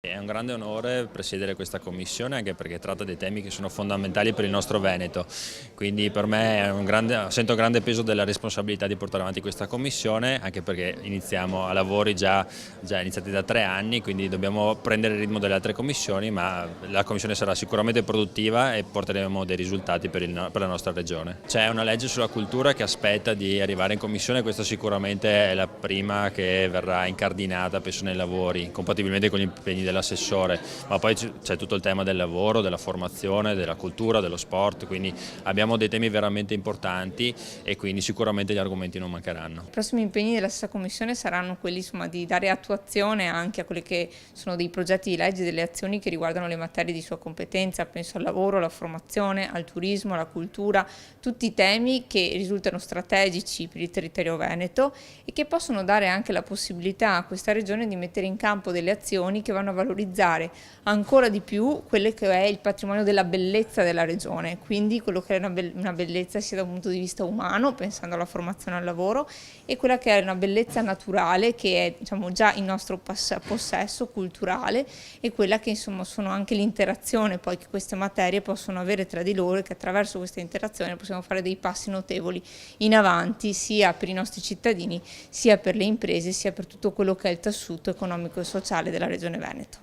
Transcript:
È un grande onore presiedere questa commissione, anche perché tratta dei temi che sono fondamentali per il nostro Veneto, quindi per me sento un grande peso della responsabilità di portare avanti questa commissione, anche perché iniziamo a lavori già iniziati da 3 anni, quindi dobbiamo prendere il ritmo delle altre commissioni, ma la commissione sarà sicuramente produttiva e porteremo dei risultati per la nostra regione. C'è una legge sulla cultura che aspetta di arrivare in commissione, questa sicuramente è la prima che verrà incardinata, penso, nei lavori, compatibilmente con gli impegni dell'assessore, ma poi c'è tutto il tema del lavoro, della formazione, della cultura, dello sport, quindi abbiamo dei temi veramente importanti e quindi sicuramente gli argomenti non mancheranno. I prossimi impegni della stessa Commissione saranno quelli di dare attuazione anche a quelli che sono dei progetti di legge, delle azioni che riguardano le materie di sua competenza, penso al lavoro, alla formazione, al turismo, alla cultura, tutti temi che risultano strategici per il territorio veneto e che possono dare anche la possibilità a questa regione di mettere in campo delle azioni che vanno a valorizzare ancora di più quello che è il patrimonio della bellezza della regione, quindi quello che è una bellezza sia da un punto di vista umano, pensando alla formazione e al lavoro, e quella che è una bellezza naturale che è, diciamo, già in nostro possesso culturale, e quella che insomma sono anche l'interazione poi che queste materie possono avere tra di loro, e che attraverso questa interazione possiamo fare dei passi notevoli in avanti sia per i nostri cittadini, sia per le imprese, sia per tutto quello che è il tessuto economico e sociale della regione Veneto.